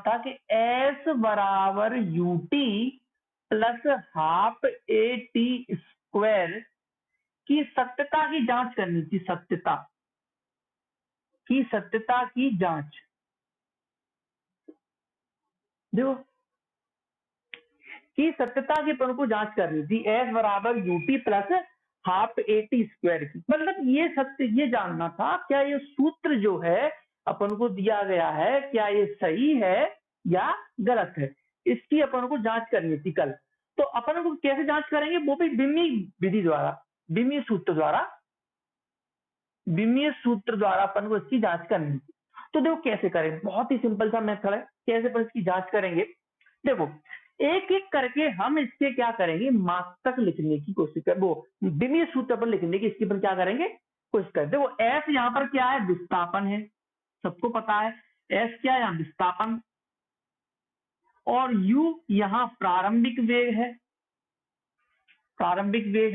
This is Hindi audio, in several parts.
था कि एस बराबर UT plus half A T square की सत्यता की जांच करनी थी, सत्यता की जांच। देखो की सत्यता की अपन को जांच करनी थी, एस बराबर UT plus half A T square की। मतलब ये सत्य ये जानना था क्या ये सूत्र जो है अपन को दिया गया है क्या ये सही है या गलत है, इसकी अपन को जांच करनी थी कल। तो अपन को कैसे जांच करेंगे, वो भी बिमी विधि द्वारा, बिमी सूत्र द्वारा अपन को इसकी जांच करनी थी। तो देखो कैसे करें, बहुत ही सिंपल सा मेथड है, कैसे अपन इसकी जांच करेंगे। देखो एक एक करके हम इसके क्या करेंगे, मात्रक लिखने की कोशिश कर, वो बिमी सूत्र पर लिखने की इसकी पर क्या करेंगे, कोशिश करें। देखो एस यहाँ पर क्या है, विस्थापन है, सबको पता है एस क्या है, यहाँ विस्थापन, और यू यहाँ प्रारंभिक वेग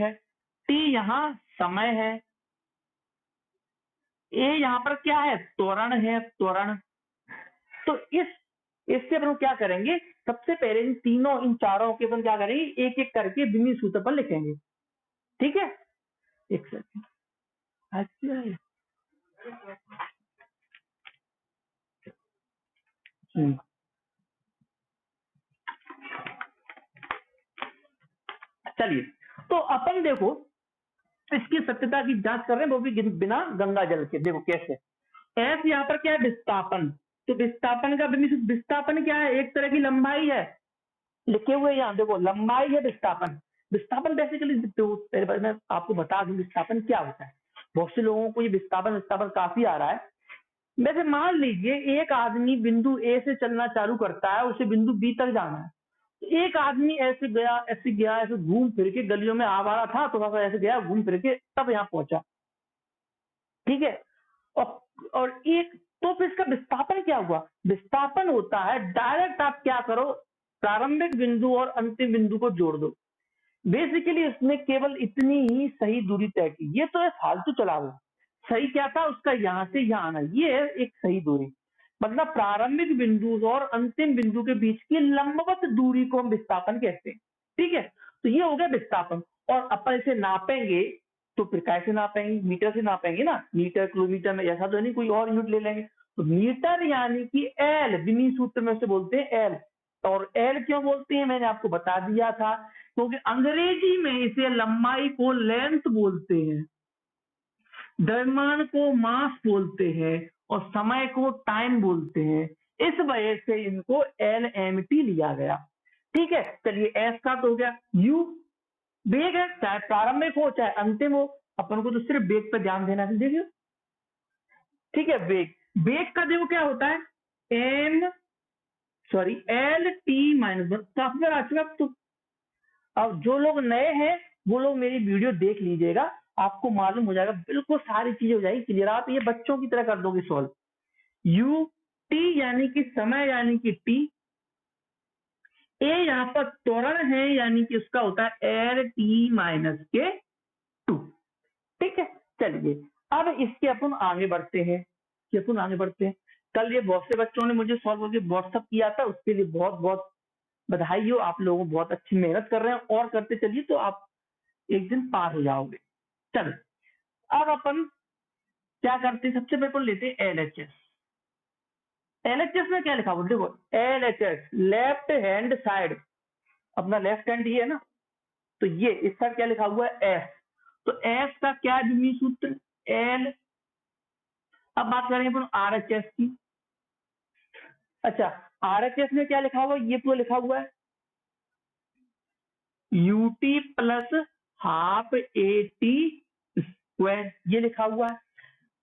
है, टी यहाँ समय है, ए यहाँ पर क्या है, त्वरण। तो इससे अपन क्या करेंगे, सबसे पहले इन चारों के अपन क्या करेंगे, एक एक करके बिमी सूत्र पर लिखेंगे। ठीक है, एक सेकंड। अच्छा चलिए, तो अपन देखो इसकी सत्यता की जांच कर रहे हैं, वो भी बिना गंगा जल के। देखो कैसे, एस यहाँ पर क्या है, विस्थापन। तो विस्थापन का विस्थापन क्या है, एक तरह की लंबाई है, लिखे हुए यहाँ देखो लंबाई है विस्थापन। विस्थापन बेसिकली मैं आपको बता दूं विस्थापन क्या होता है। बहुत से लोगों को ये विस्थापन काफी आ रहा है। वैसे मान लीजिए एक आदमी बिंदु ए से चलना चालू करता है, उसे बिंदु बी तक जाना है। एक आदमी ऐसे गया ऐसे घूम फिर के गलियों में आवारा था, थोड़ा सा ऐसे गया घूम फिर के तब यहाँ पहुंचा। ठीक है, और एक तो फिर इसका विस्थापन क्या हुआ, विस्थापन होता है डायरेक्ट आप क्या करो, प्रारंभिक बिंदु और अंतिम बिंदु को जोड़ दो। बेसिकली इसने केवल इतनी ही सही दूरी तय की, ये तो फालतू चला हुआ। सही क्या था उसका, यहां से यहां आना, ये है एक सही दूरी। मतलब प्रारंभिक बिंदु और अंतिम बिंदु के बीच की लंबवत दूरी को हम विस्थापन कहते हैं। ठीक है, तो ये हो गया विस्थापन। और अपन इसे नापेंगे तो फिर कैसे नापेंगे, मीटर से नापेंगे ना, मीटर किलोमीटर में, ऐसा तो नहीं कोई और यूनिट ले लेंगे। तो मीटर यानी कि एल, बिनी सूत्र में से बोलते हैं एल। और एल क्यों बोलते हैं मैंने आपको बता दिया था, क्योंकि अंग्रेजी में इसे लंबाई को लेंथ बोलते हैं, द्रव्यमान को मास बोलते हैं और समय को टाइम बोलते हैं। इस वजह से इनको LMT लिया गया। ठीक है, चलिए एस का तो हो गया। यू वेग है, चाहे प्रारंभिक हो चाहे अंतिम हो, अपन को तो सिर्फ वेग पर ध्यान देना है। देखिए ठीक है, वेग का देखो क्या होता है, LT-1 काफी बार आ चुका। तो अब जो लोग नए हैं वो लोग मेरी वीडियो देख लीजिएगा, आपको मालूम हो जाएगा, बिल्कुल सारी चीजें हो जाएगी क्लियर। आप ये बच्चों की तरह कर दोगे सॉल्व। यू टी यानी कि समय यानी कि टी, ए यहाँ पर त्वरण है यानी कि उसका होता है LT-2। ठीक है, चलिए अब इसके अपन आगे बढ़ते हैं, कल ये बहुत से बच्चों ने मुझे सॉल्व करके व्हाट्सअप किया था, उसके लिए बहुत बहुत बधाई हो, आप लोगों बहुत अच्छी मेहनत कर रहे हैं और करते चलिए तो आप एक दिन पार हो जाओगे। चलो अब अपन क्या करते हैं, सबसे पहले लेते हैं LHS। LHS में क्या लिखा हुआ देखो, LHS लेफ्ट हैंड साइड, अपना लेफ्ट हैंड ये है ना, तो ये इस साइड क्या लिखा हुआ है एस। तो एस का क्या बिमी सूत्र एल। अब बात करेंगे अपन RHS की। अच्छा RHS में क्या लिखा हुआ है, ये पूरा लिखा हुआ है UT plus half AT square, ये लिखा हुआ है।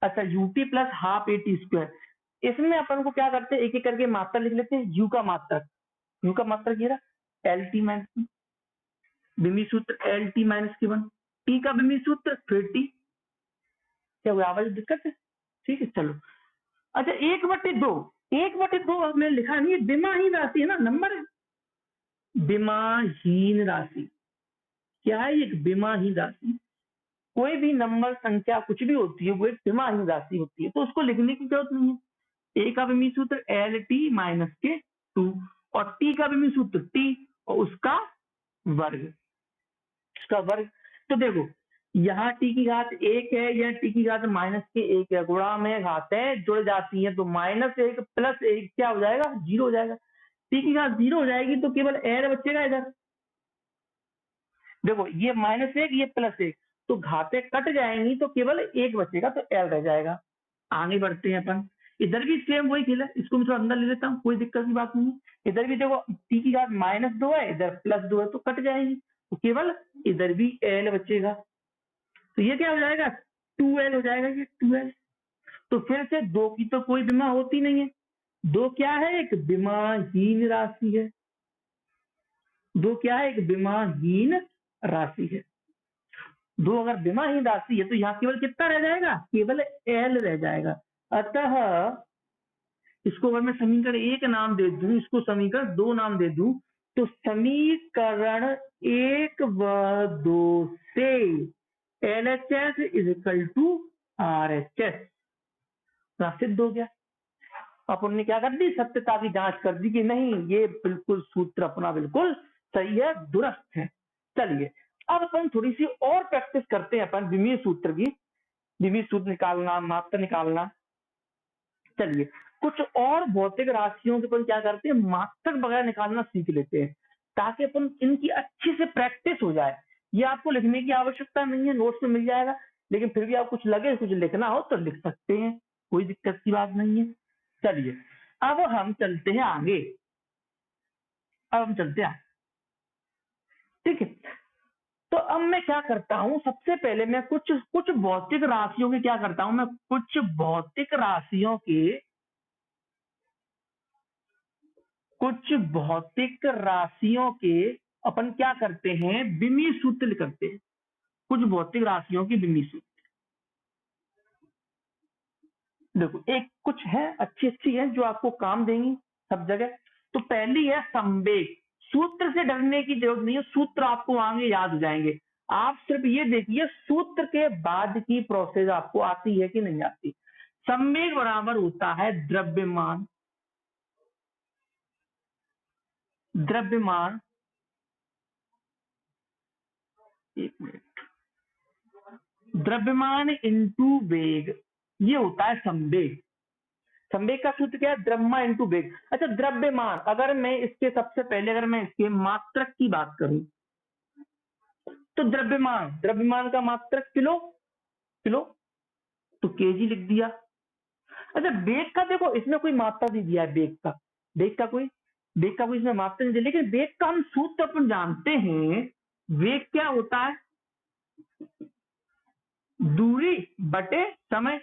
अच्छा UT plus half AT square, इसमें अपन को क्या करते हैं, एक एक करके मात्रा लिख लेते हैं। यू का मात्रक ये रहा LT-, बिमी सूत्र LT-1, टी का बिमी सूत्र फिर टी। क्या हुआ, आवाज दिक्कत है, ठीक है चलो। अच्छा 1/2 में लिखा नहीं है, विमाहीन राशि है ना, नंबर है, विमाहीन राशि क्या है, एक विमाहीन राशि। कोई भी नंबर संख्या कुछ भी होती है वो एक विमाहीन राशि होती है, तो उसको लिखने की जरूरत नहीं है। ए का बिमी सूत्र LT-, 2 और टी का भी सूत्र टी और उसका वर्ग, तो देखो यहाँ टी की घात 1 है या टी की घात -1 है, गुणा में घातें जुड़ जाती हैं तो -1 + 1 क्या हो जाएगा 0 हो जाएगा। टी की घात 0 हो जाएगी तो केवल एल बचेगा इधर। देखो ये -1 ये +1 तो घातें कट जाएंगी तो केवल 1 बचेगा तो एल रह जाएगा। आगे बढ़ते हैं अपन, इधर भी सेम वही खेल है, इसको मैं थोड़ा अंदर ले लेता हूँ, कोई दिक्कत की बात नहीं है। इधर भी देखो टी की घात -2 है, इधर +2 है तो कट जाएगी तो केवल इधर भी एल बचेगा। तो ये क्या हो जाएगा 2l हो जाएगा, ये 2l। तो फिर से 2 की तो कोई विमा होती नहीं है, 2 क्या है एक विमाहीन राशि है, 2 क्या है एक विमाहीन राशि है। 2 अगर विमाहीन राशि है तो यहाँ केवल कितना रह जाएगा केवल l रह जाएगा। अतः इसको अगर मैं समीकरण 1 नाम दे दूं, इसको समीकरण 2 नाम दे दूं, तो समीकरण 1 व 2 से LHS = RHS सिद्ध हो गया। अपन ने क्या कर दी सत्यता की जांच कर दी कि नहीं ये बिल्कुल सूत्र अपना बिल्कुल सही है, दुरुस्त है। चलिए अब अपन थोड़ी सी और प्रैक्टिस करते हैं अपन विमीय सूत्र की, विमीय सूत्र निकालना, मात्रा निकालना। चलिए कुछ और भौतिक राशियों के अपन क्या करते हैं मात्रक वगैरह निकालना सीख लेते हैं ताकि अपन इनकी अच्छे से प्रैक्टिस हो जाए। ये आपको लिखने की आवश्यकता नहीं है, नोट्स में मिल जाएगा, लेकिन फिर भी आप कुछ लगे कुछ लिखना हो तो लिख सकते हैं, कोई दिक्कत की बात नहीं है। चलिए अब हम चलते हैं आगे, ठीक है। तो अब मैं क्या करता हूं, सबसे पहले मैं कुछ भौतिक राशियों के क्या करता हूं, मैं कुछ भौतिक राशियों के अपन क्या करते हैं विमीय सूत्र करते हैं, कुछ भौतिक राशियों की विमीय सूत्र। देखो एक कुछ है अच्छी है जो आपको काम देंगी सब जगह। तो पहली है संवेग, सूत्र से डरने की जरूरत नहीं है, सूत्र आपको आगे याद हो जाएंगे। आप सिर्फ ये देखिए सूत्र के बाद की प्रोसेस आपको आती है कि नहीं आती। संवेग बराबर होता है द्रव्यमान, एक मिनट, द्रव्यमान इंटू वेग, ये होता है संवेग। संवेग का सूत्र क्या है द्रव्यमान इंटू वेग। अच्छा द्रव्यमान, अगर मैं इसके सबसे पहले अगर मैं इसके मात्रक की बात करूं तो द्रव्यमान का मात्रक किलो तो केजी लिख दिया। अच्छा वेग का देखो इसमें कोई मात्रा नहीं दिया है, वेग का कोई इसमें मात्रा नहीं दिया, लेकिन वेग का हम सूत्र अपन जानते हैं। वेग क्या होता है दूरी बटे समय,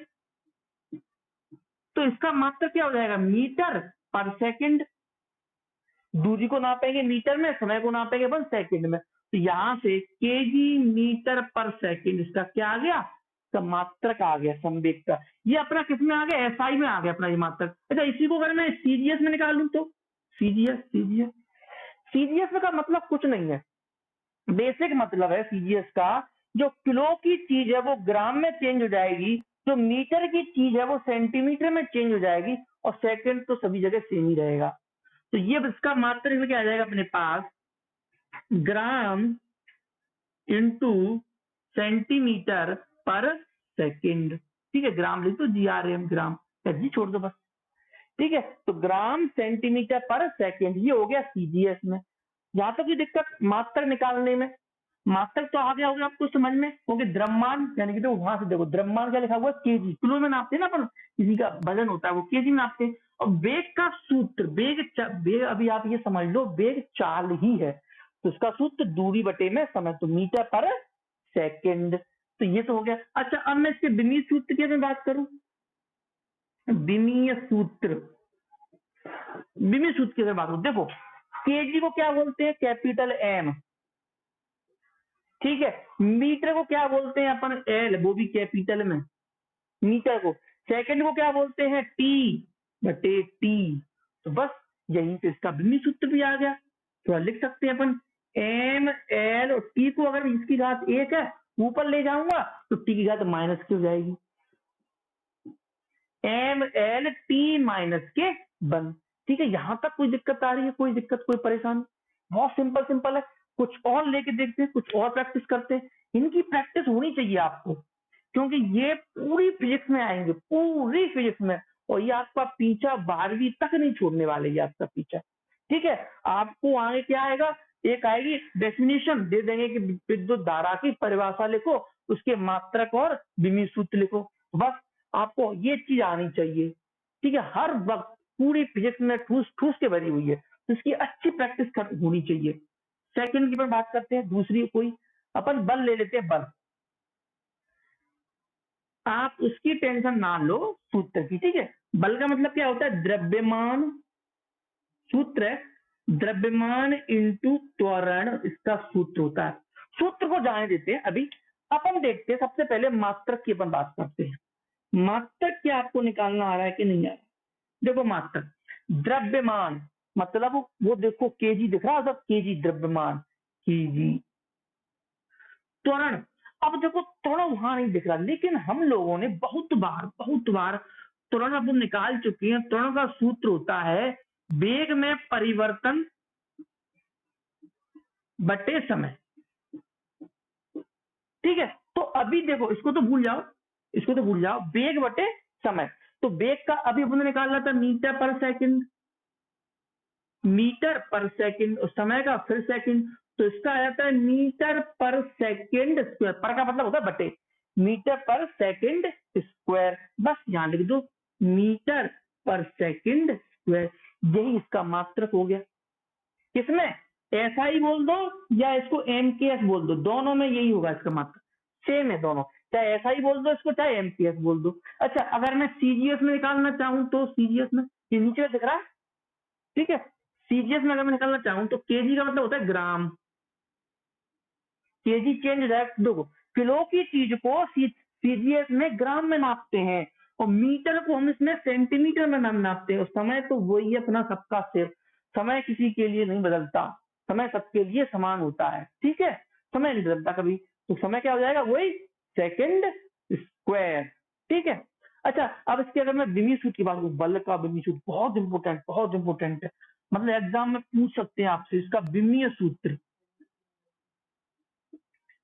तो इसका मात्रक क्या हो जाएगा मीटर पर सेकंड। दूरी को नापेंगे मीटर में, समय को नापेंगे अपन सेकंड में, तो यहां से केजी मीटर पर सेकंड इसका क्या आ गया इसका मात्रक आ गया संवेग का। ये अपना किसमें आ गया एसआई में आ गया अपना ये मात्रक। अच्छा इसी को अगर मैं सीजीएस में निकालूं तो सीजीएस का मतलब कुछ नहीं है, बेसिक मतलब है सीजीएस का, जो किलो की चीज है वो ग्राम में चेंज हो जाएगी, जो मीटर की चीज है वो सेंटीमीटर में चेंज हो जाएगी, और सेकंड तो सभी जगह सेम ही रहेगा। तो ये इसका मात्रक क्या आ जाएगा अपने पास ग्राम इंटू सेंटीमीटर पर सेकंड। ठीक है ग्राम लिख दो GRAM, ग्राम जी छोड़ दो बस। ठीक है तो ग्राम सेंटीमीटर पर सेकंड ये हो गया सीजीएस में। यहां तक की दिक्कत मात्रक निकालने में, मात्रक तो आ गया होगा आपको समझ में, क्योंकि द्रव्यमान यानी कि देखो वहां से देखो द्रव्यमान क्या लिखा हुआ है केजी, किलो में नापते हैं ना अपन, किसी का वजन होता है वो केजी में नापते हैं। और वेग का सूत्र वेग अभी आप ये समझ लो वेग चाल ही है, तो इसका सूत्र दूरी बटे में समय, तो मीटर पर सेकंड, तो ये तो हो गया। अच्छा अब मैं इसके विमीय सूत्र की मैं बात करूं, विमीय सूत्र की अगर बात करूं, देखो केजी को क्या बोलते हैं कैपिटल एम, ठीक है मीटर को क्या बोलते हैं अपन एल, वो भी कैपिटल में मीटर को, सेकंड को क्या बोलते हैं टी बटे टी, तो बस यहीं पे इसका विमीय सूत्र भी आ गया। तो लिख सकते हैं अपन एम एल और टी को अगर इसकी घात 1 है ऊपर ले जाऊंगा तो टी की घात माइनस की हो जाएगी, एम एल टी माइनस के 1। ठीक है, यहाँ तक कोई दिक्कत आ रही है? कोई दिक्कत, कोई परेशानी? बहुत सिंपल सिंपल है। कुछ और लेके देखते हैं, कुछ और प्रैक्टिस करते हैं। इनकी प्रैक्टिस होनी चाहिए आपको, क्योंकि ये पूरी फिजिक्स में आएंगे, पूरी फिजिक्स में। और ये आपका पीछा 12वीं तक नहीं छोड़ने वाले, ये आपका पीछा। ठीक है, आपको आगे क्या आएगा? एक आएगी डेफिनेशन दे देंगे कि विद्युत धारा की परिभाषा लिखो, उसके मात्रक और विमीय सूत्र लिखो। बस आपको ये चीज आनी चाहिए। ठीक है, हर वक्त पूरी फिजिक्स में ठूस ठूस के भरी हुई है, तो इसकी अच्छी प्रैक्टिस होनी चाहिए। सेकंड की पर बात करते हैं, दूसरी कोई अपन बल ले लेते हैं। बल, आप उसकी टेंशन ना लो, सूत्र की। ठीक है, बल का मतलब क्या होता है? द्रव्यमान, सूत्र है द्रव्यमान इंटू त्वरण, इसका सूत्र होता है। सूत्र को जाने देते हैं अभी, अपन देखते हैं सबसे पहले मात्रक की अपन बात करते हैं। मात्रक क्या आपको निकालना आ रहा है कि नहीं आ रहा है? देखो मात्रक, द्रव्यमान मतलब वो देखो केजी दिख रहा है सब, केजी द्रव्यमान, केजी। त्वरण, अब देखो त्वरण वहां नहीं दिख रहा, लेकिन हम लोगों ने बहुत बार त्वरण अब निकाल चुके हैं। त्वरण का सूत्र होता है वेग में परिवर्तन बटे समय। ठीक है, तो अभी देखो इसको तो भूल जाओ, इसको तो भूल जाओ, वेग बटे समय। तो वेग का अभी अपने निकालना था मीटर पर सेकंड, मीटर पर सेकंड, और समय का फिर सेकंड। तो इसका आ जाता है मीटर पर सेकंड स्क्वायर, पर का मतलब होता है बटे, मीटर पर सेकंड स्क्वायर। बस यहां लिख दो मीटर पर सेकंड स्क्वायर, यही इसका मात्रक हो गया। किसमें? ऐसा ही बोल दो या इसको एमकेएस बोल दो, दोनों में यही होगा इसका मात्रक, सेम है दोनों। चाहे ऐसा ही बोल दो इसको, चाहे एमकेएस बोल दो। अच्छा, अगर मैं सीजीएस में निकालना चाहूं तो सीजीएस में, ये नीचे दिख रहा है। ठीक है, सीजीएस में अगर मैं निकालना चाहूं तो केजी का मतलब होता है ग्राम, केजी चेंज डायरेक्ट। देखो, किलो की चीज को सीजीएस में ग्राम में नापते हैं, और मीटर को हम इसमें सेंटीमीटर में नापते हैं। और समय तो वही अपना सबका सिर्फ, समय किसी के लिए नहीं बदलता, समय सबके लिए समान होता है। ठीक है, समय नहीं बदलता कभी, तो समय क्या हो जाएगा? वही सेकंड स्क्वायर। ठीक है, अच्छा अब इसके अगर मैं विमीय सूत्र की बात करूं, बल का विमीय सूत्र बहुत इंपोर्टेंट, बहुत इंपोर्टेंट है। मतलब एग्जाम में पूछ सकते हैं आपसे इसका विमीय सूत्र।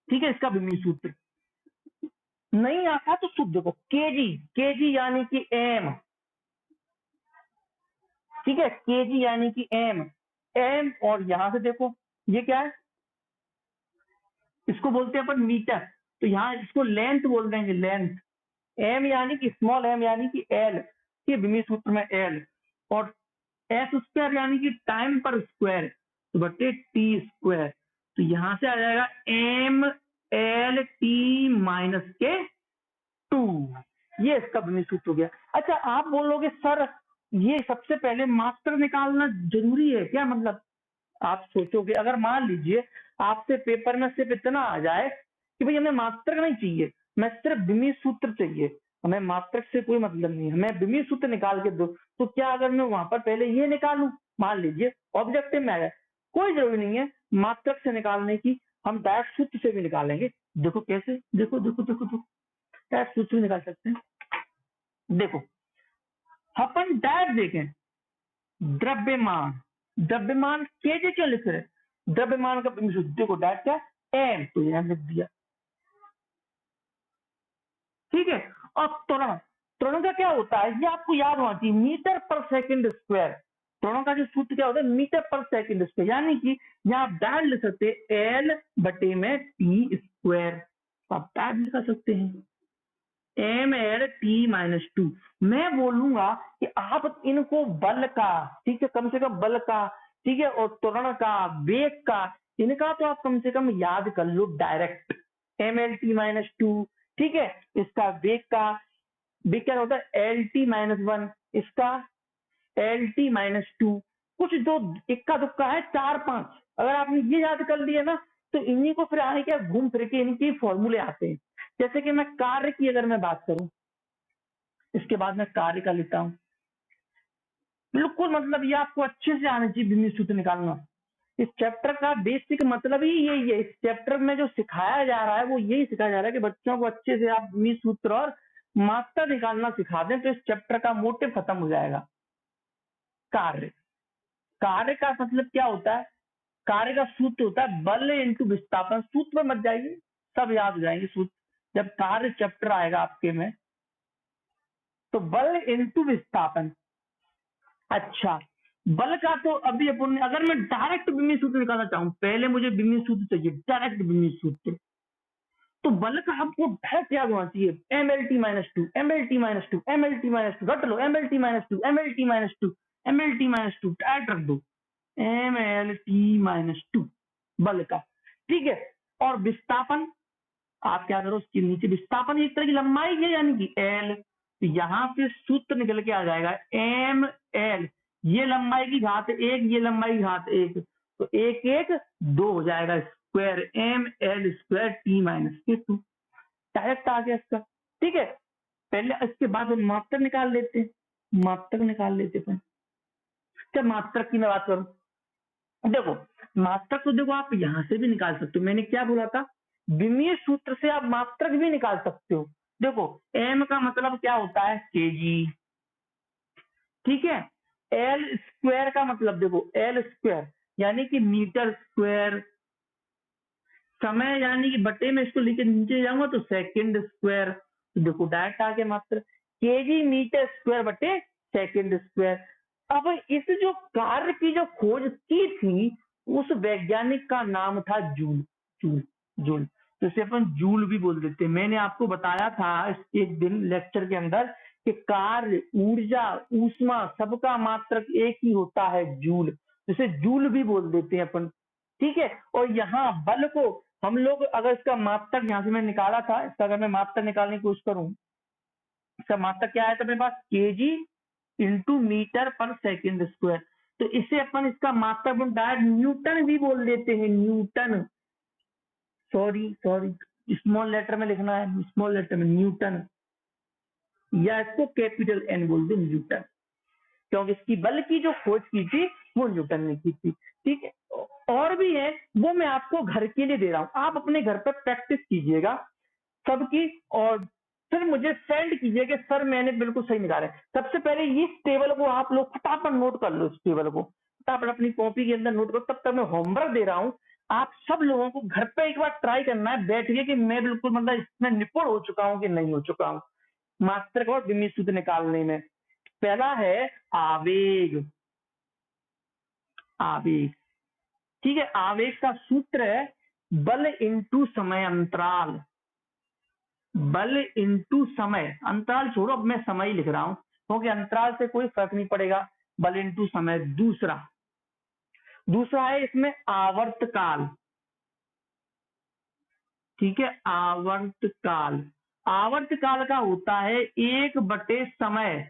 ठीक है, इसका विमीय सूत्र नहीं आता तो शुद्ध देखो, केजी, केजी यानी कि एम। ठीक है, केजी यानी कि एम, एम। और यहां से देखो ये क्या है? इसको बोलते हैं अपन मीटर, तो यहाँ इसको लेंथ बोल देंगे, लेंथ। एम यानी कि स्मॉल एम यानी कि एल, ये विमीय सूत्र में एल। और एस स्क्वायर यानी कि टाइम पर स्क्वायर, तो बटे टी स्क्वायर। तो यहां से आ जाएगा एम एल टी माइनस के 2, ये इसका विमीय सूत्र हो गया। अच्छा, आप बोलोगे सर ये सबसे पहले मात्रक निकालना जरूरी है क्या? मतलब आप सोचोगे, अगर मान लीजिए आपसे पेपर में सिर्फ इतना आ जाए कि भाई हमें मात्रक नहीं चाहिए, मैं सिर्फ विमीय सूत्र चाहिए, हमें मात्रक से कोई मतलब नहीं, हमें विमीय सूत्र निकाल के दो, तो क्या अगर मैं वहां पर पहले ये निकालूं, मान लीजिए ऑब्जेक्टिव में आया, कोई जरूरी नहीं है मात्रक से निकालने की, हम डायरेक्ट सूत्र से भी निकालेंगे। देखो कैसे, देखो देखो देखो देखो, डायरेक्ट सूत्र भी निकाल सकते हैं। देखो अपन डायरेक्ट देखें, द्रव्यमान, द्रव्यमान केजे क्यों लिख रहे हैं? द्रव्यमान का विमीय सूत्र देखो डायरेक्ट क्या, एम, तो ये लिख दिया। ठीक है, अब त्वरण, त्वरण का क्या होता है ये आपको याद होना चाहिए, मीटर पर सेकंड स्क्वायर। त्वरण का जो सूत्र क्या होता है? मीटर पर सेकंड स्क्वायर, यानी कि यहाँ आप डायरेक्ट लिख सकते हैं एल बटे में टी स्क्वायर, आप डायरेक्ट लिखा सकते हैं एम एल टी माइनस 2। मैं बोलूंगा कि आप इनको बल का, ठीक है, कम से कम बल का, ठीक है, और त्वरण का, वेग का, इनका तो आप कम से कम याद कर लो direct, M L T minus 2। ठीक है, इसका वेग का, वेग क्या होता है? एल टी माइनस 1, इसका एल टी माइनस 2। कुछ दो इक्का दुक्का है, 4-5, अगर आपने ये याद कर लिया ना, तो इन्हीं को फिर आगे क्या घूम फिर के इनके फॉर्मूले आते हैं। जैसे कि मैं कार्य की अगर मैं बात करूं, इसके बाद मैं कार्य का लेता हूं, बिल्कुल मतलब ये आपको अच्छे से आना चाहिए विमीय सूत्र निकालना। इस चैप्टर का बेसिक मतलब ही यही है, इस चैप्टर में जो सिखाया जा रहा है वो यही सिखाया जा रहा है कि बच्चों को अच्छे से आप विमीय सूत्र और मात्रा निकालना सिखा दें, तो इस चैप्टर का मोटिव खत्म हो जाएगा। कार्य, कार्य का मतलब क्या होता है, कार्य का सूत्र होता है बल इंटू विस्थापन। सूत्र पर मत जाइए, सब याद हो जाएंगे सूत्र जब कार्य चैप्टर आएगा आपके में। तो बल इंटू विस्थापन। अच्छा, बल का तो अभी अपन, अगर मैं डायरेक्ट बिंदु सूत्र निकालना चाहूं, पहले मुझे बिंदु सूत्र चाहिए, डायरेक्ट बिंदु सूत्र। तो बल का आपको डायरेक्ट याद होना चाहिए, M L T minus two, M L T minus two, M L T minus two, रट लो, M L T minus two, M L T minus two, M L T minus two, direct रख दो, M L T minus two बल का। ठीक है, और विस्थापन आप क्या करो, उसके नीचे विस्थापन एक तरह की लंबाई है, यानी कि एल। तो यहाँ पे सूत्र निकल के आ जाएगा एम एल, ये लंबाई की घात एक, ये लंबाई की घात एक, तो एक एक दो हो जाएगा, square M L square T minus के टू। डायरेक्ट आ गया इसका। ठीक है, पहले इसके बाद हम मात्रक निकाल लेते हैं, मात्रक निकाल लेते हैं। क्या मात्रक की मैं बात करूं, देखो मात्रक तो देखो आप यहां से भी निकाल सकते हो, मैंने क्या बोला था, विमीय सूत्र से आप मात्रक भी निकाल सकते हो। देखो एम का मतलब क्या होता है, केजी। ठीक है, एल स्क्वायर का मतलब देखो, एल स्क्वायर यानी कि मीटर स्क्वायर, समय यानी कि बटे में इसको लेके नीचे जाऊंगा तो सेकंड स्क्वायर। तो देखो डायरेक्ट आ गया मात्र, केजी मीटर स्क्वायर बटे सेकंड स्क्वायर। अब इस जो कार्य की जो खोज की थी, उस वैज्ञानिक का नाम था जूल। जूल, जूल, तो इसे अपन जूल भी बोल देते हैं। मैंने आपको बताया था एक दिन लेक्चर के अंदर कि कार्य, ऊर्जा, ऊष्मा सबका मात्रक एक ही होता है, जूल, जिसे जूल भी बोल देते हैं अपन। ठीक है, और यहाँ बल को हम लोग, अगर इसका मात्रक यहाँ से मैं निकाला था, इसका अगर मैं मात्रक निकालने की कोशिश करूं, इसका मात्रक क्या आया था मेरे पास, केजी इंटू मीटर पर सेकंड स्क्वायर। तो इसे अपन इसका मात्रक डायरेक्ट न्यूटन भी बोल देते हैं, Newton. Sorry sorry, small letter में लिखना है, स्मॉल लेटर में न्यूटन, या इसको कैपिटल एन बोल दो, न्यूटन, क्योंकि इसकी बल की जो खोज की थी वो न्यूटन ने की थी। ठीक है, और भी है, वो मैं आपको घर के लिए दे रहा हूं, आप अपने घर पर प्रैक्टिस कीजिएगा सबकी, और फिर मुझे सेंड कीजिए कि सर मैंने बिल्कुल सही निकाला है। सबसे पहले इस टेबल को आप लोग फटाफट नोट कर लो, इस टेबल को फटाफट अपनी कॉपी के अंदर नोट करो। तब तक मैं होमवर्क दे रहा हूं, आप सब लोगों को घर पे एक बार ट्राई करना है बैठ के कि मैं बिल्कुल मतलब इसमें निपुण हो चुका हूं कि नहीं हो चुका हूं मात्रक और विमीय सूत्र निकालने में। पहला है आवेग, आवेग। ठीक है, आवेग का सूत्र है बल इंटू समय अंतराल, बल इंटू समय अंतराल छोड़ो, अब मैं समय ही लिख रहा हूं क्योंकि अंतराल से कोई फर्क नहीं पड़ेगा, बल इंटू समय। दूसरा, दूसरा है इसमें आवर्त काल। ठीक है, आवर्त काल, आवर्त काल का होता है एक बटे समय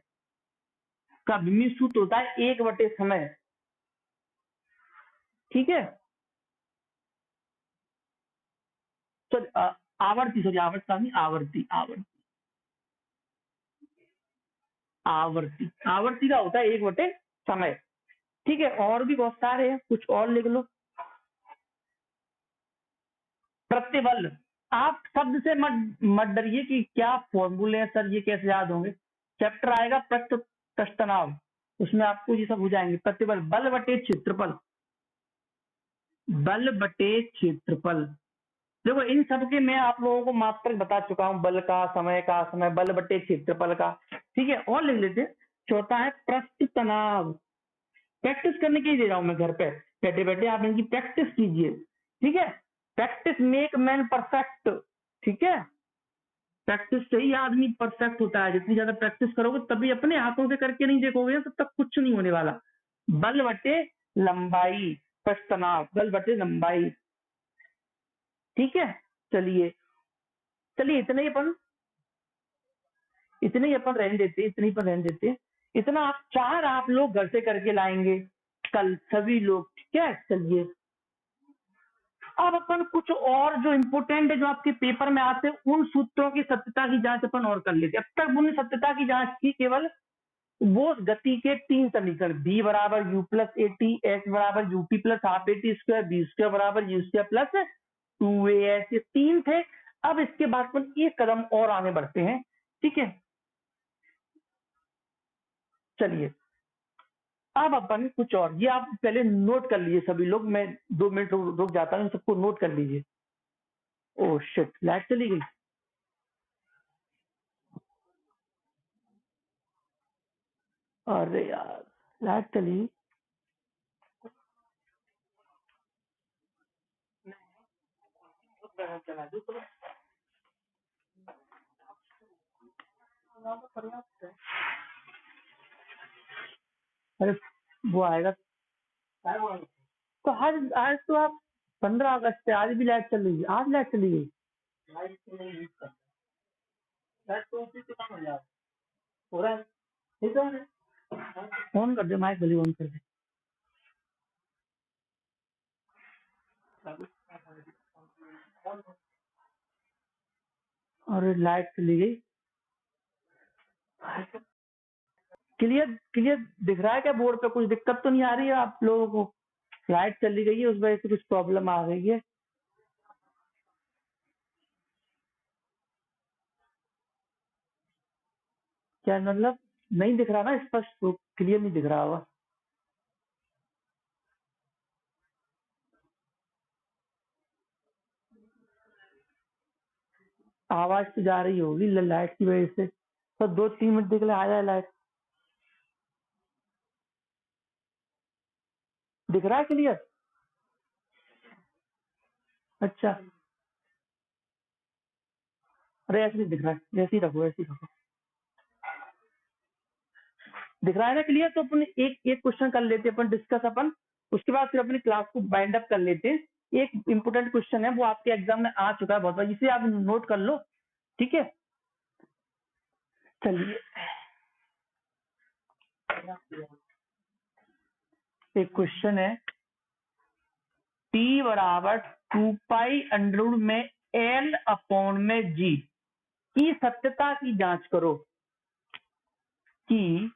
का विमीय सूत्र होता है एक बटे समय। ठीक है, तो आवर्ती, सॉरी आवर्त काल नहीं, आवर्ती, आवर्ती, आवर्ती, आवर्ती का होता है एक बटे समय। ठीक है, और भी बहुत सारे हैं, कुछ और लिख लो। प्रतिबल, आप शब्द से मत डरिए कि क्या फॉर्मूले हैं सर, ये कैसे याद होंगे। चैप्टर आएगा प्रस्ताव, उसमें आपको ये सब हो जाएंगे। प्रतिबल बल बटे क्षेत्रफल, बल बटे क्षेत्रफल। देखो इन सब के मैं आप लोगों को मात्रक बता चुका हूं, बल का, समय का, समय बल बटे क्षेत्रफल का। ठीक है, और लिख लेते हैं। चौथा है पृष्ठ तनाव, प्रैक्टिस करने के लिए दे रहा हूं मैं, घर पे बैठे बैठे आप इनकी प्रैक्टिस कीजिए। ठीक है, प्रैक्टिस मेक मैन परफेक्ट। ठीक है, प्रैक्टिस से ही आदमी परफेक्ट होता है, जितनी ज्यादा प्रैक्टिस करोगे तभी, अपने हाथों से करके नहीं देखोगे तब तक कुछ नहीं होने वाला। बल बटे लंबाई, पृष्ठ तनाव बल बटे लंबाई। ठीक है, चलिए चलिए इतने ही अपन रहने देते, इतने ही पर रहने देते। इतना आप चार आप लोग घर से करके लाएंगे कल सभी लोग। ठीक है, चलिए अब अपन कुछ और जो इंपोर्टेंट है, जो आपके पेपर में आते हैं, उन सूत्रों की सत्यता की जांच अपन और कर लेते हैं। अब तक उन्होंने सत्यता की जांच की केवल वो गति के तीन समीकरण, b बराबर u plus A T, H बराबर U T plus half A T square, B square बराबर यू स्क्वायर प्लस 2as, ये तीन थे। अब इसके बाद अपन एक कदम और आगे बढ़ते हैं। ठीक है, चलिए अब अपन कुछ और, ये आप पहले नोट कर लीजिए सभी लोग, मैं 2 मिनट रुक जाता हूँ, सबको नोट कर लीजिए। ओह शिट, लाइट चली गई। अरे यार, लाइट चली। चला दो तो पर्याप्त है। अरे वो आएगा तो आज आज तो आप 15 अगस्त है, आज भी लाइट चल रही है, आज लाइट चली गई। लाइट तो नहीं यूज करता, लाइट तो उसी से काम हो रहा है, ठीक है। ऑन कर दे माइक, भले ऑन कर दे। और लाइट चली गई। क्लियर क्लियर दिख रहा है क्या बोर्ड पे? कुछ दिक्कत तो नहीं आ रही है आप लोगों को? लाइट चली गई है, उस वजह से कुछ प्रॉब्लम आ गई है। क्या मतलब नहीं दिख रहा ना स्पष्ट, क्लियर नहीं दिख रहा होगा। आवाज तो जा रही होगी लाइट की वजह से, तो 2-3 मिनट देख ले आ जाए लाइट। दिख रहा है क्लियर? अच्छा, अरे ऐसे नहीं दिख रहा है, ऐसे ही रखो, ऐसे ही रखो। दिख रहा है ना क्लियर? तो अपन एक एक क्वेश्चन कर लेते अपन डिस्कस अपन, उसके बाद फिर अपनी क्लास को बाइंड अप कर लेते हैं। एक इंपोर्टेंट क्वेश्चन है, वो आपके एग्जाम में आ चुका है बहुत बार, इसे आप नोट कर लो, ठीक है। चलिए, एक क्वेश्चन है, t बराबर 2 पाई √ में l अपॉन में g की सत्यता की जांच करो, कि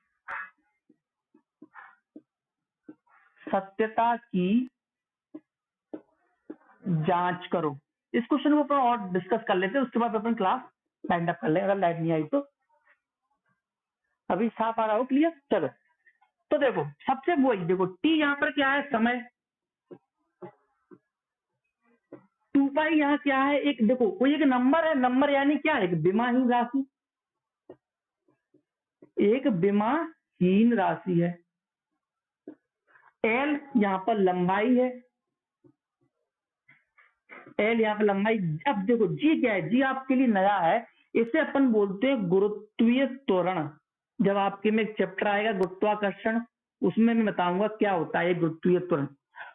सत्यता की जांच करो। इस क्वेश्चन को अपन और डिस्कस कर लेते हैं, उसके बाद अपन क्लास वाइंड अप कर लेंगे, अगर लाइट नहीं आई तो। अभी साफ आ रहा हो? क्लियर? चलो, तो देखो सबसे वही देखो, टी यहाँ पर क्या है? समय। 2 पाई यहाँ क्या है? एक देखो कोई एक नंबर है, नंबर यानी क्या है? एक विमाहीन राशि, एक विमाहीन राशि है। एल यहाँ पर लंबाई है, एल यहाँ पर लंबाई। अब देखो जी क्या है? जी आपके लिए नया है, इसे अपन बोलते हैं गुरुत्वीय त्वरण। जब आपके में एक चैप्टर आएगा गुरुत्वाकर्षण, उसमें मैं बताऊंगा क्या होता है गुरुत्वीय त्वरण।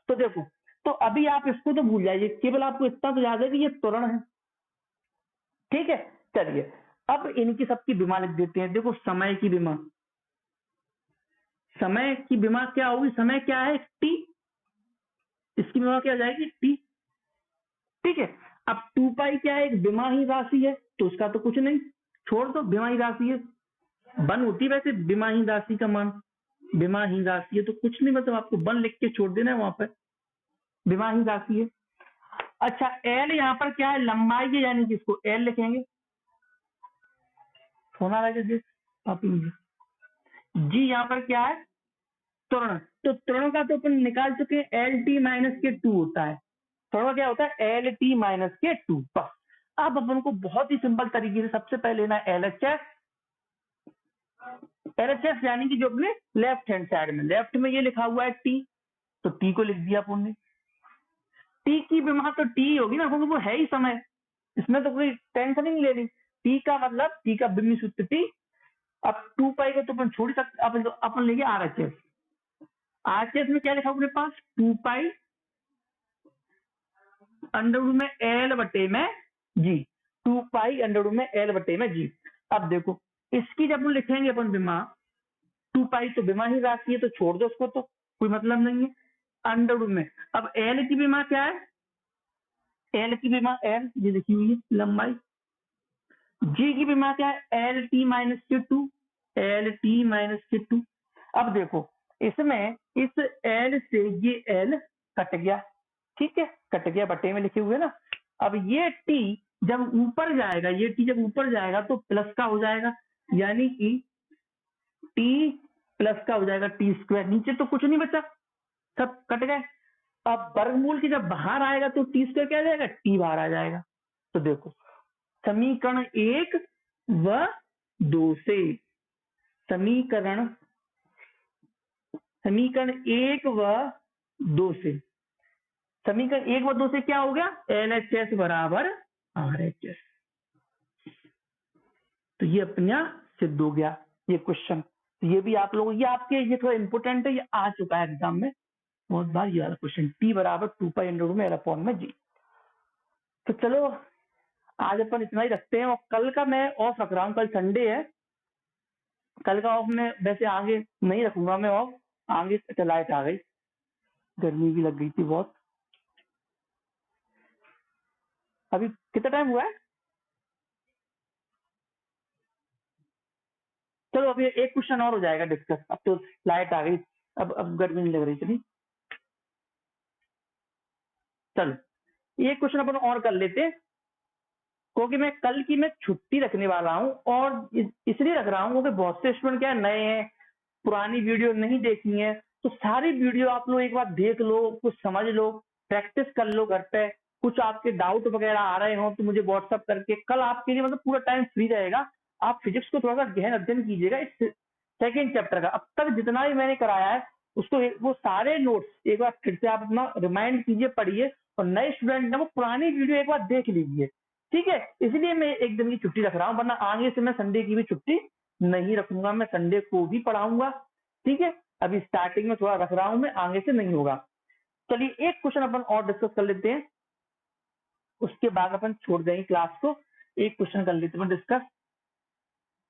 तो देखो, तो अभी आप इसको तो भूल जाइए, केवल आपको इतना तो याद है कि ये त्वरण है, ठीक है। चलिए, अब इनकी सबकी विमा लिख देते हैं। देखो समय की विमा, समय की विमा क्या होगी? समय क्या है? टी, इसकी विमा क्या आ जाएगी? टी, ठीक है। अब 2 पाई क्या है? एक विमाहीन राशि है, तो उसका तो कुछ नहीं, छोड़ दो, विमाहीन राशि है। वन होती है वैसे विमाहीन राशि का मान, विमाहीन राशि है तो कुछ नहीं, मतलब आपको वन लिख के छोड़ देना है वहां पर, विमाहीन राशि है। अच्छा, एल यहाँ पर क्या है? लंबाई है, यानी कि इसको एल लिखेंगे। होना रहेगा आप, जी यहाँ पर क्या है? त्वरण। तो त्वरण का तो अपन निकाल चुके हैं, एल टी माइनस के 2 होता है। त्वरण क्या होता है? एल टी माइनस के 2। बस अब अपन को बहुत ही सिंपल तरीके से सबसे पहले लेना है L H S. L H S यानी कि जो अपने लेफ्ट हैंड साइड में, लेफ्ट में ये लिखा हुआ है टी, तो टी को लिख दिया अपन ने। टी की विमा तो टी होगी ना, क्योंकि वो है ही समय, इसमें तो कोई टेंशन ही नहीं लेनी। टी का मतलब, टी का बिंदु सूत्र टी। अब 2 पाई को तो अपन छोड़ सकते, अपन लेंगे R H S. R H S में क्या लिखा अपने पास? 2 पाई √ में एल बटे में जी, 2 पाई √ में एल बटे में जी। अब देखो, इसकी जब हम लिखेंगे अपन विमा, 2 पाई तो विमा ही राशि है, तो छोड़ दो उसको, तो कोई मतलब नहीं है। √ में, अब एल की विमा क्या है? एल की विमा एल ये लिखी हुई है, लंबाई। जी की विमा क्या है? एल टी माइनस के 2, एल टी माइनस के 2। अब देखो, इसमें इस एल से ये एल कट गया, ठीक है, कट गया, बटे में लिखे हुए ना। अब ये टी जब ऊपर जाएगा, ये टी जब ऊपर जाएगा तो प्लस का हो जाएगा, यानी कि टी प्लस का हो जाएगा टी स्क्वायर, नीचे तो कुछ नहीं बचा, सब कट गए। अब वर्गमूल की जब बाहर आएगा तो टी स्क्वायर क्या आ जाएगा, टी बाहर आ जाएगा। तो देखो समीकरण 1 व 2 से, समीकरण 1 व 2 से, समीकरण 1 व 2 से क्या हो गया, LHS बराबर RHS। तो ये अपना सिद्ध हो गया ये क्वेश्चन। तो ये भी आप लोग, ये आपके, ये थोड़ा इंपोर्टेंट है, ये आ चुका है एग्जाम में बहुत बार ये वाला क्वेश्चन, टी बराबर 2π/L/में। तो चलो आज अपन इतना ही रखते हैं, और कल का मैं ऑफ रख रहा हूँ, कल संडे है, कल का ऑफ में वैसे आगे नहीं रखूंगा मैं ऑफ, आगे लाइट आ गई, गर्मी भी लग गई थी बहुत। अभी कितना टाइम हुआ है, चलो अभी एक क्वेश्चन और हो जाएगा डिस्कस, अब तो लाइट आ गई, अब गर्मी नहीं लग रही। चलिए चलो ये क्वेश्चन अपन और कर लेते हैं, क्योंकि मैं कल की मैं छुट्टी रखने वाला हूँ, और इसलिए रख रहा हूँ क्योंकि बहुत से स्टूडेंट क्या नए हैं, पुरानी वीडियो नहीं देखी है, तो सारी वीडियो आप लोग एक बार देख लो, कुछ समझ लो, प्रैक्टिस कर लो घर पे, कुछ आपके डाउट वगैरह आ रहे हो तो मुझे व्हाट्सअप करके, कल आपके लिए मतलब पूरा टाइम फ्री रहेगा, आप फिजिक्स को थोड़ा सा गहन अध्ययन कीजिएगा इस सेकेंड चैप्टर का। अब तक जितना भी मैंने कराया है उसको वो सारे नोट्स एक बार फिर से आप अपना रिमाइंड कीजिए, पढ़िए, और नए स्टूडेंट ने वो पुरानी वीडियो एक बार देख लीजिए, ठीक है। इसलिए मैं एक दिन की छुट्टी रख रहा हूँ, वरना आगे से मैं संडे की भी छुट्टी नहीं रखूंगा, मैं संडे को भी पढ़ाऊंगा, ठीक है। अभी स्टार्टिंग में थोड़ा रख रहा हूं मैं, आगे से नहीं होगा। चलिए एक क्वेश्चन अपन और डिस्कस कर लेते हैं, उसके बाद अपन छोड़ देंगे क्लास को, एक क्वेश्चन कर लेते हैं डिस्कस।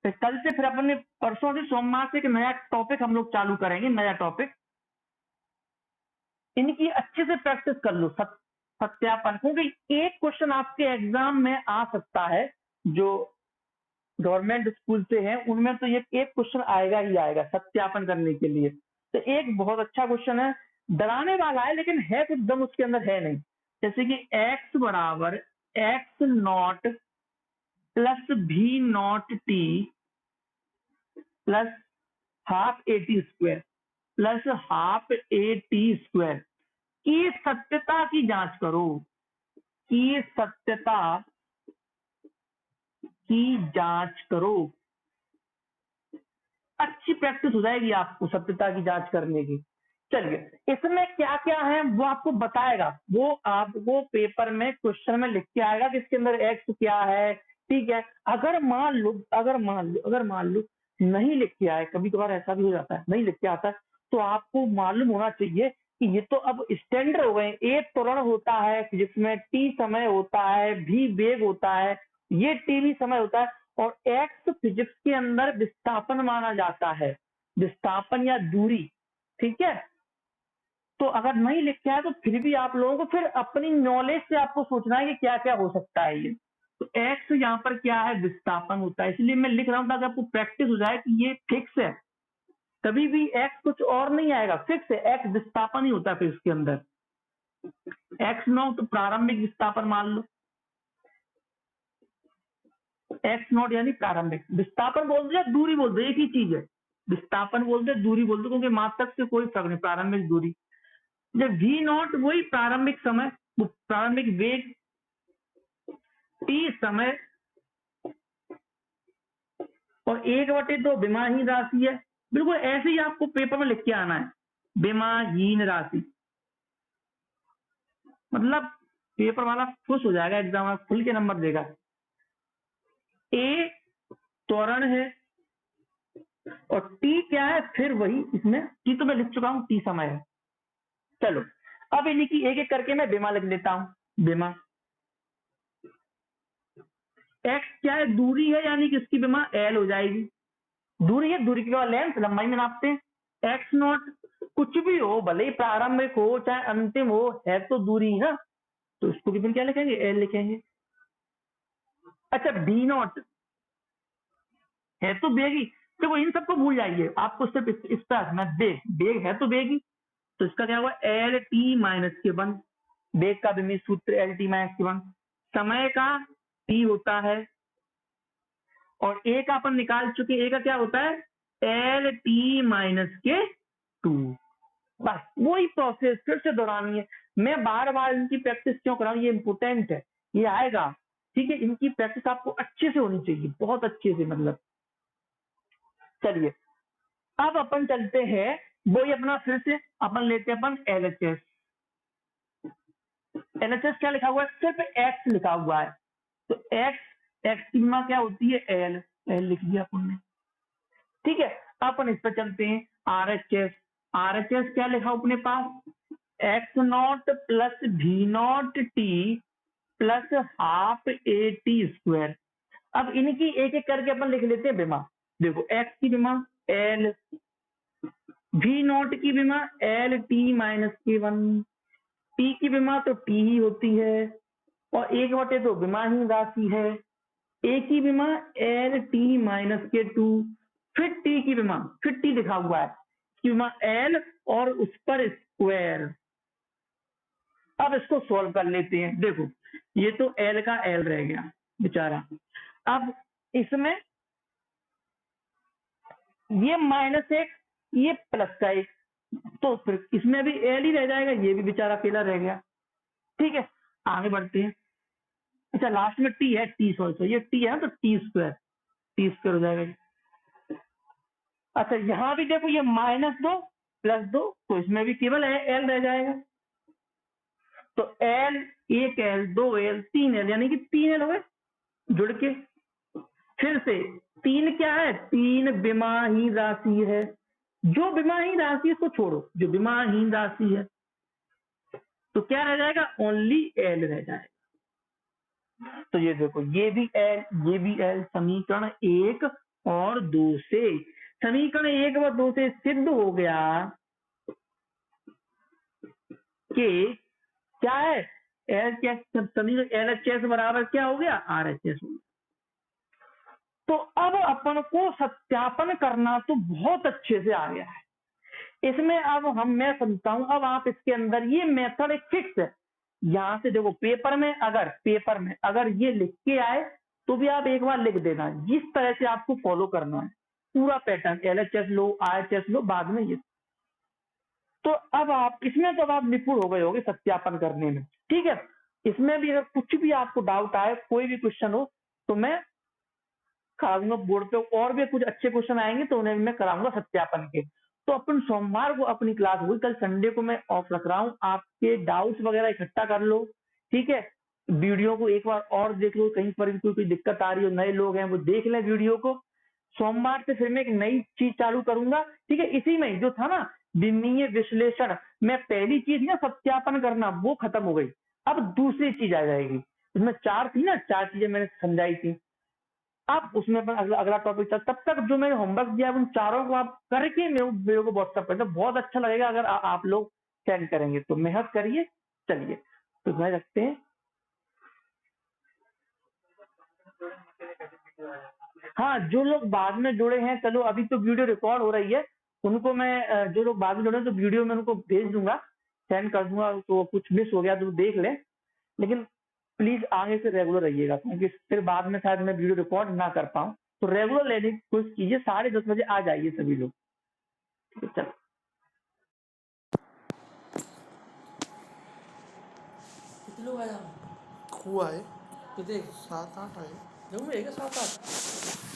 फिर कल से, फिर अपन ने परसों से सोमवार से एक नया टॉपिक हम लोग चालू करेंगे, नया टॉपिक, इनकी अच्छे से प्रैक्टिस कर लो, सत्यापन, क्योंकि एक क्वेश्चन आपके एग्जाम में आ सकता है जो गवर्नमेंट स्कूल से है, उनमें तो ये एक क्वेश्चन आएगा ही आएगा सत्यापन करने के लिए। तो एक बहुत अच्छा क्वेश्चन है, डराने वाला है लेकिन है कुछ दम उसके अंदर है नहीं, जैसे कि x बराबर x0 plus v0t plus half AT square plus half AT square की सत्यता की जांच करो, की सत्यता की जांच करो। अच्छी प्रैक्टिस हो जाएगी आपको सत्यता की जांच करने की। चलिए इसमें क्या क्या है वो आपको बताएगा, वो आपको पेपर में क्वेश्चन में लिख के आएगा कि इसके अंदर एक्स क्या है, ठीक है। अगर मान लो नहीं लिख के आए, कभी कभार ऐसा भी हो जाता है नहीं लिख के आता है, तो आपको मालूम होना चाहिए कि ये तो अब स्टैंडर्ड हो गए, ए त्वरण होता है जिसमें टी समय होता है, भी वेग होता है, ये टी भी समय होता है, और एक्स फिजिक्स के अंदर विस्थापन माना जाता है, विस्थापन या दूरी, ठीक है। तो अगर नहीं लिख के आए तो फिर भी आप लोगों को फिर अपनी नॉलेज से आपको सोचना है कि क्या क्या हो सकता है ये। तो एक्स यहाँ पर क्या है, विस्थापन होता है, इसलिए मैं लिख रहा हूँ ताकि आपको प्रैक्टिस हो जाए कि ये फिक्स है, कभी भी एक्स कुछ और नहीं आएगा, फिक्स है, एक्स विस्थापन ही होता है फिर इसके अंदर। x0 तो प्रारंभिक विस्थापन मान लो, x0 यानी प्रारंभिक विस्थापन बोल दो या दूरी बोल दो, एक ही चीज है, विस्थापन बोल दो दूरी बोल दो, क्योंकि मात्रक से कोई फर्क नहीं, प्रारंभिक दूरी। जब v0 वही प्रारंभिक समय, वो प्रारंभिक वेग, t समय, और 1/2 विमाहीन राशि है, बिल्कुल ऐसे ही आपको पेपर में लिख के आना है, विमाहीन राशि, मतलब पेपर वाला खुश हो जाएगा, एग्जाम खुल के नंबर देगा। ए त्वरण है और टी क्या है, फिर वही इसमें टी तो मैं लिख चुका हूं, टी समय है। चलो अब इन्हीं की एक एक करके मैं विमा लिख लेता हूं, विमा। एक्स क्या है, दूरी है, यानी कि इसकी विमा एल हो जाएगी, दूरी है, दूरी की लेंथ लंबाई में नापते हैं। x0 कुछ भी हो, भले ही प्रारंभिक हो चाहे अंतिम हो, है तो दूरी ना, तो इसको भी क्या लिखेंगे, एल लिखेंगे। अच्छा v0 है तो बेगी, तो वो इन सबको भूल जाइए, आपको सिर्फ इस पर रखना, बेग है तो बेगी, तो इसका क्या होगा, एल टी माइनस के वन, बेग का विमित सूत्र एल टी माइनस के वन, समय का टी होता है, और ए का अपन निकाल चुके, ए का क्या होता है एल टी माइनस के 2। बस वही प्रोसेस फिर से दोहरानी है। मैं बार बार इनकी प्रैक्टिस क्यों कर रहा हूँ, ये इंपोर्टेंट है, ये आएगा, ठीक है। इनकी प्रैक्टिस आपको अच्छे से होनी चाहिए, बहुत अच्छे से, मतलब। चलिए अब अपन चलते हैं, वही अपना फिर से अपन लेते हैं अपन एलएचएस। एलएचएस क्या लिखा हुआ है, सिर्फ एक्स लिखा हुआ है, तो एक्स, एक्स की बीमा क्या होती है, एल, एल लिख दिया अपन ने, ठीक है। अपन इस पर चलते हैं आरएचएस। आरएचएस क्या लिखा अपने पास, एक्स नॉट प्लस भी not T plus half A T square. अब इनकी एक एक करके अपन लिख लेते हैं बीमा। देखो एक्स की बीमा एल, भी नॉट की बीमा एल टी माइनस के 1, टी की बीमा तो टी ही होती है, और 1/2 तो बीमाहीन राशि है। ए की बीमा एल टी माइनस के 2, फिर टी की बीमा, फिर टी लिखा हुआ है, की बीमा एल और उस पर स्क्वायर। अब इसको सॉल्व कर लेते हैं। देखो ये तो एल का एल रह गया बेचारा, अब इसमें ये -1, ये प्लस का 1, तो फिर इसमें भी एल ही रह जाएगा, ये भी बेचारा अकेला रह गया, ठीक है। आगे बढ़ते हैं। अच्छा लास्ट में टी है, टी सॉरी ये टी है ना, तो टी स्क्वायर, टी स्क्वायर हो जाएगा। अच्छा यहाँ भी देखो ये -2 +2, तो इसमें भी केवल एल रह जाएगा, तो एल, एक एल, 2 एल, 3 एल, यानी कि 3 एल हो गए जुड़ के। फिर से 3 क्या है, 3 विमाहीन राशि है, जो विमाहीन राशि है उसको छोड़ो, जो विमाहीन राशि है तो क्या रह जाएगा, ओनली एल रह जाएगा। तो ये देखो ये भी एल, ये भी एल, समीकरण 1 और 2 से, समीकरण 1 और 2 से सिद्ध हो गया कि क्या है, एल क्या, समीकरण एल एच एस बराबर क्या हो गया, आर एच एस। तो अब अपन को सत्यापन करना तो बहुत अच्छे से आ गया है इसमें। अब मैं समझता हूं, अब आप इसके अंदर ये मेथड एक फिक्स है, यहां से देखो पेपर में अगर ये लिख के आए तो भी आप एक बार लिख देना, जिस तरह से आपको फॉलो करना है पूरा पैटर्न, एलएचएस लो, आरएचएस लो, बाद में ये। तो अब आप इसमें तो आप निपुण हो गए होंगे सत्यापन करने में, ठीक है। इसमें भी अगर कुछ भी आपको डाउट आए, कोई भी क्वेश्चन हो, तो मैं कराऊंगा बोर्ड पे, और भी कुछ अच्छे क्वेश्चन आएंगे तो उन्हें मैं कराऊंगा सत्यापन के। तो अपन सोमवार को अपनी क्लास हुई, कल संडे को मैं ऑफ रख रहा हूँ, आपके डाउट्स वगैरह इकट्ठा कर लो, ठीक है। वीडियो को एक बार और देख लो, कहीं पर भी कोई दिक्कत आ रही हो, नए लोग हैं वो देख लें वीडियो को। सोमवार से फिर मैं एक नई चीज चालू करूंगा, ठीक है। इसी में जो था ना विमीय विश्लेषण, मैं पहली चीज ना सत्यापन करना वो खत्म हो गई, अब दूसरी चीज आ जाएगी। इसमें 4 थी ना, 4 चीजें मैंने समझाई थी, आप उसमें पर अगला टॉपिक चल, तब तक जो मैंने होमवर्क दिया उन चारों को आप करके मेरे को व्हाट्सएप कर दो, बहुत अच्छा लगेगा अगर आप लोग सेंड करेंगे, तो मेहनत करिए। चलिए तो मैं रखते हैं। हाँ जो लोग बाद में जुड़े हैं, चलो अभी तो वीडियो रिकॉर्ड हो रही है, उनको मैं जो लोग बाद में जुड़े हैं तो वीडियो में उनको भेज दूंगा, सेंड कर दूंगा, तो कुछ मिस हो गया तो देख ले, लेकिन प्लीज आगे से रेगुलर रहिएगा, क्योंकि फिर बाद में शायद मैं वीडियो रिकॉर्ड ना कर पाऊँ, तो रेगुलर लेने की कोशिश कीजिए। 10:30 बजे आ जाइए सभी लोग, चलो। कितने लोग आए हम? हुआ है कितने? 7-8 आए। जरूर है क्या 7-8?